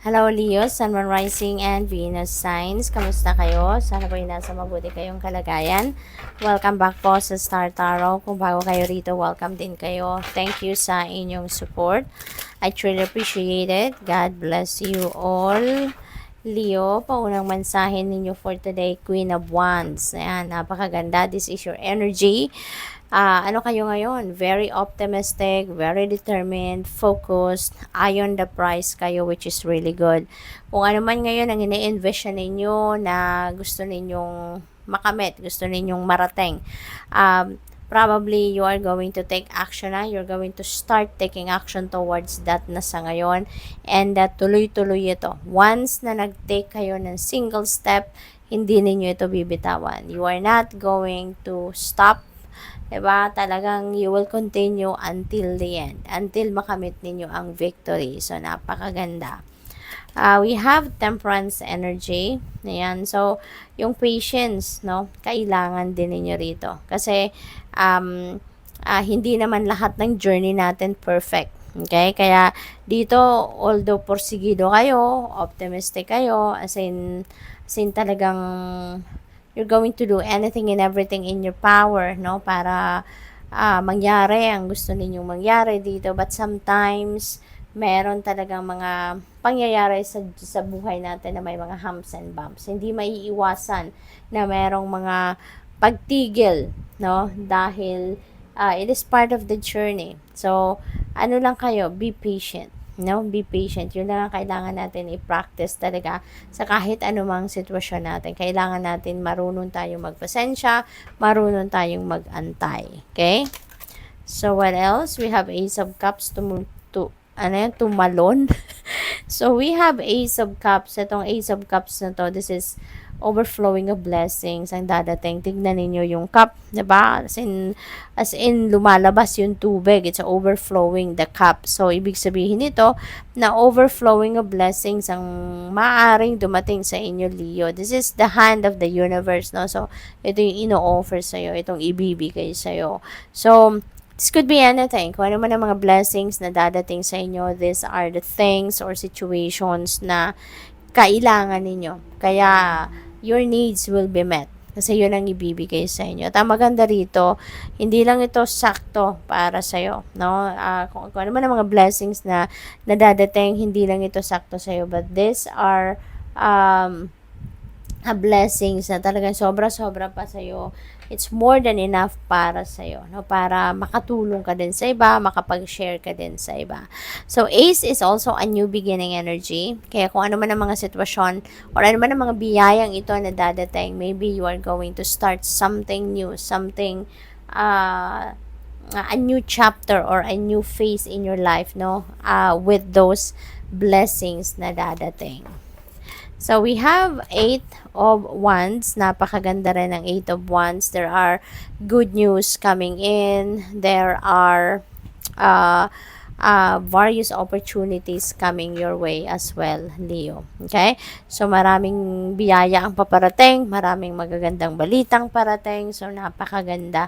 Hello Leo, Sun, Moon, Rising, and Venus signs. Kamusta kayo? Sana po ay nasa mabuti kayong kalagayan. Welcome back po sa Star Tarot. Kung bago kayo rito, welcome din kayo. Thank you sa inyong support. I truly appreciate it. God bless you all. Leo, paunang mensahe ninyo for today, Queen of Wands. Ayan, napakaganda. This is your energy. Ano kayo ngayon? Very optimistic, very determined, focused, eye on the prize kayo, which is really good. Kung ano man ngayon ang ine-envision ninyo na gusto ninyong makamit, gusto ninyong marating, probably you are going to take action na. You're going to start taking action towards that na sa ngayon. And tuloy-tuloy ito. Once na nag-take kayo ng single step, hindi ninyo ito bibitawan. You are not going to stop. Diba? Talagang you will continue until the end. Until makamit ninyo ang victory. So, napakaganda. We have temperance energy. Ayan. So, yung patience, no? Kailangan din ninyo rito. Kasi, hindi naman lahat ng journey natin perfect. Okay? Kaya, dito, although porsigido kayo, optimistic kayo, as in talagang you're going to do anything and everything in your power, no? Para mangyari ang gusto ninyong mangyari dito. But sometimes, meron talagang mga pangyayari sa buhay natin na may mga humps and bumps. Hindi maiiwasan na merong mga pagtigil, no? Dahil it is part of the journey. So, ano lang kayo, be patient. No, be patient. Yun lang ang kailangan natin i-practice talaga sa kahit anumang sitwasyon natin. Kailangan natin marunong tayong magpasensya, marunong tayong mag-antay. Okay? So, what else? We have Ace of Cups tumalon. So, we have Ace of Cups. Itong Ace of Cups na to, this is overflowing of blessings ang dadating. Tignan ninyo yung cup, diba? As in lumalabas yung tubig. It's overflowing the cup. So, ibig sabihin nito na overflowing of blessings ang maaring dumating sa inyo, Leo. This is the hand of the universe, no? So, ito yung ino-offer sa'yo. Itong ibibigay sa'yo. So, this could be anything. Kung ano man ang mga blessings na dadating sa inyo, these are the things or situations na kailangan ninyo. Kaya, your needs will be met. Kasi yun ang ibibigay sa inyo. At ang maganda rito, hindi lang ito sakto para sa'yo. No? Kung ano man ang mga blessings na nadadating, hindi lang ito sakto sa'yo. But these are blessings na talagang sobra-sobra pa sa'yo. It's more than enough para sa'yo, no? Para makatulong ka din sa iba, makapag-share ka din sa iba. So, Ace is also a new beginning energy. Kaya kung ano man ang mga sitwasyon or ano man ang mga biyayang ito na dadating, maybe you are going to start something new, something, a new chapter or a new phase in your life, no? With those blessings na dadating. So, we have 8 of Wands. Napakaganda rin ng 8 of Wands. There are good news coming in. There are various opportunities coming your way as well, Leo. Okay? So, maraming biyaya ang paparating. Maraming magagandang balitang parating. So, napakaganda.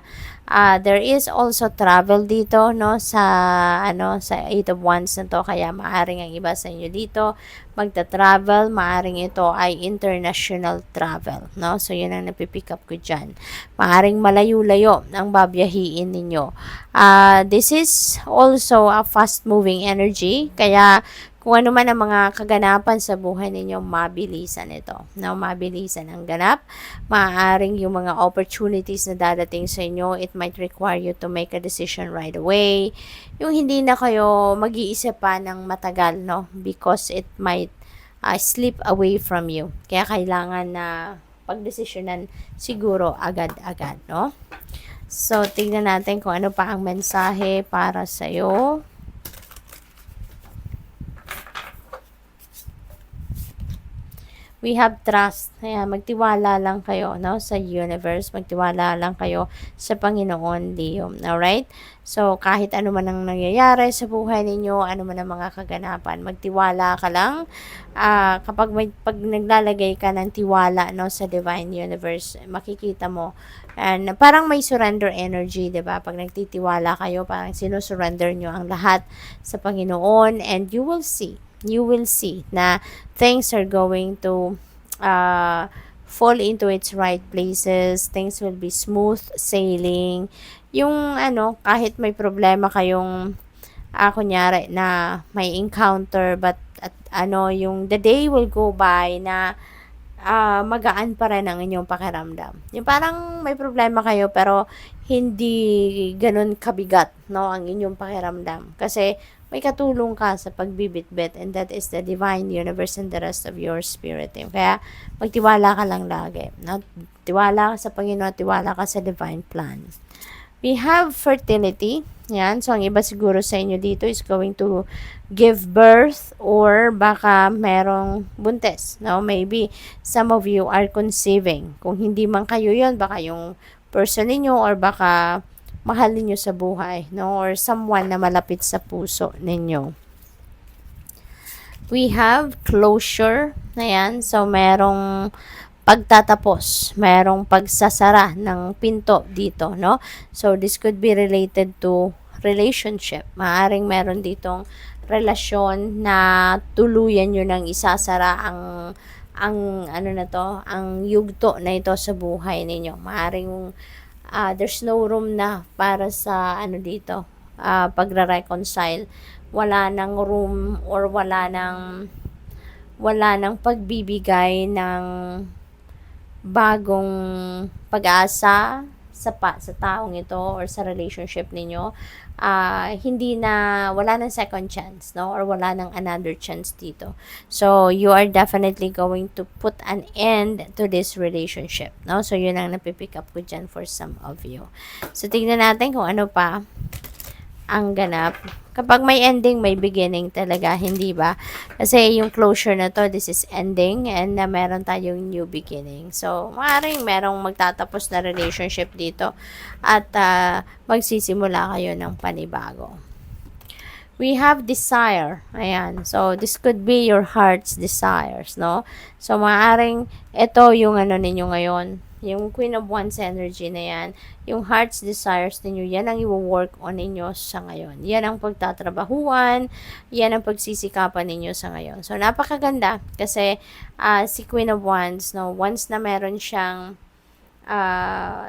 There is also travel dito, no? Sa 8 of Wands na to. Kaya, maaring ang iba sa inyo dito magta-travel, maaring ito ay international travel, no? So, yun ang napipick up ko dyan. Maaring malayo-layo ang babiyahiin ninyo. This is also a fast-moving energy, kaya kung ano man ang mga kaganapan sa buhay ninyo, mabilisan ito. No? Mabilisan ang ganap. Maaaring yung mga opportunities na dadating sa inyo, it might require you to make a decision right away. Yung hindi na kayo mag-iisip pa ng matagal, no? Because it might slip away from you. Kaya kailangan na pagdesisyonan siguro agad-agad, no? So, tignan natin kung ano pa ang mensahe para sa'yo. We have trust. Ayan, magtiwala lang kayo, no, sa universe. Magtiwala lang kayo sa Panginoon, Leo. Alright? So, kahit ano man ang nangyayari sa buhay ninyo, ano man ang mga kaganapan, magtiwala ka lang. Pag naglalagay ka ng tiwala, no, sa divine universe, makikita mo. And parang may surrender energy, 'di ba? Pag nagtitiwala kayo, parang sinusurrender nyo ang lahat sa Panginoon, and you will see. you will see na things are going to fall into its right places, things will be smooth sailing. Yung ano, kahit may problema kayong kunyari na may encounter, but at ano, yung the day will go by na magaan pa rin ang inyong pakiramdam. Yung parang may problema kayo pero hindi ganun kabigat, no, ang inyong pakiramdam. Kasi may katulong ka sa pagbibitbit, and that is the divine universe and the rest of your spirit team. Kaya magtiwala ka lang lagi. No? Tiwala ka sa Panginoon, tiwala ka sa divine plan. We have fertility. Yan. So, ang iba siguro sa inyo dito is going to give birth or baka merong buntis. No? Maybe some of you are conceiving. Kung hindi man kayo yon, baka yung person ninyo or baka mahal ninyo sa buhay. No? Or someone na malapit sa puso ninyo. We have closure. Ayan. So, merong pagtatapos, merong pagsasara ng pinto dito, no? So, this could be related to relationship. Maaring meron ditong relasyon na tuluyan nyo nang isasara ang ano na to, ang yugto na ito sa buhay ninyo. Maaring there's no room na para sa ano dito, pagre-reconcile. Wala nang room or wala nang pagbibigay ng bagong pag-asa sa taong ito or sa relationship ninyo. Wala nang second chance, no? Or wala nang another chance dito. So, you are definitely going to put an end to this relationship, no? So, yun ang napipick up ko dyan for some of you. So, tignan natin kung ano pa ang ganap. Kapag may ending, may beginning talaga, hindi ba? Kasi yung closure na to, this is ending and meron tayong new beginning. So, maaaring merong magtatapos na relationship dito at magsisimula kayo ng panibago. We have desire. Ayan. So, this could be your heart's desires, no? So, maaaring ito yung ano ninyo ngayon, yung Queen of Wands energy na yan, yung heart's desires ninyo, yan ang i-work on ninyo sa ngayon. Yan ang pagtatrabahuan, yan ang pagsisikapan ninyo sa ngayon. So, napakaganda kasi si Queen of Wands, no, once na meron siyang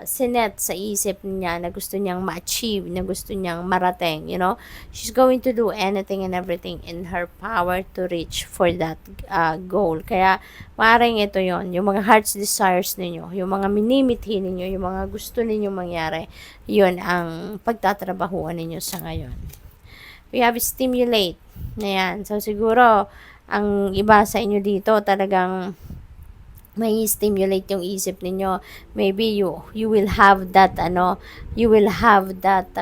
sinet sa isip niya na gusto niyang ma-achieve, na gusto niyang marating, you know, she's going to do anything and everything in her power to reach for that goal. Kaya, maaaring ito yon, yung mga heart's desires ninyo, yung mga minimithi ninyo, yung mga gusto ninyo mangyari, yun ang pagtatrabahuan ninyo sa ngayon. We have stimulate. Ayan. So, siguro, ang iba sa inyo dito talagang may stimulate yung isip ninyo. Maybe you will have that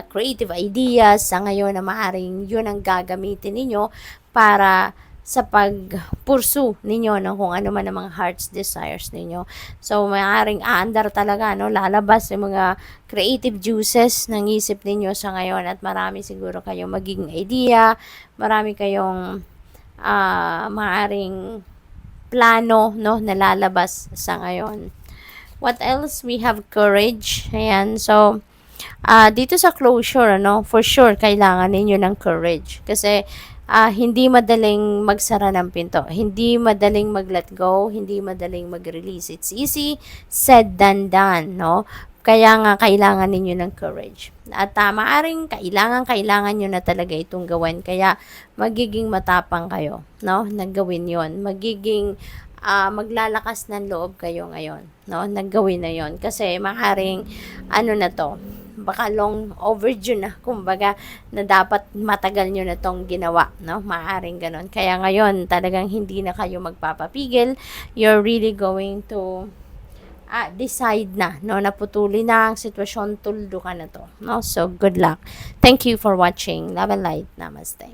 creative ideas sa ngayon na maaring yun ang gagamitin ninyo para sa pagpursu ninyo ng kung ano man ang mga heart's desires ninyo. So, maaaring aandar talaga, no? Lalabas yung mga creative juices ng isip ninyo sa ngayon at marami siguro kayong magiging idea, marami kayong maaaring plano, no, nalalabas sa ngayon. What else? We have courage. Ayan. So, dito sa closure, no, for sure, kailangan ninyo ng courage. Kasi, hindi madaling magsara ng pinto. Hindi madaling mag-let go. Hindi madaling mag-release. It's easy said than done, no? Kaya nga, kailangan ninyo ng courage. At maaring kailangan nyo na talaga itong gawin. Kaya, magiging matapang kayo, no? Naggawin yon. Magiging maglalakas ng loob kayo ngayon, no? Naggawin na yon. Kasi, maaring, na to, baka long overdue na, kumbaga, na dapat matagal nyo na tong ginawa, no? Maaring ganon. Kaya ngayon, talagang hindi na kayo magpapapigil. You're really going to decide na, no, naputuli na ang sitwasyon, tuldo ka na to, no? So, good luck. Thank you for watching. Love and light. Namaste.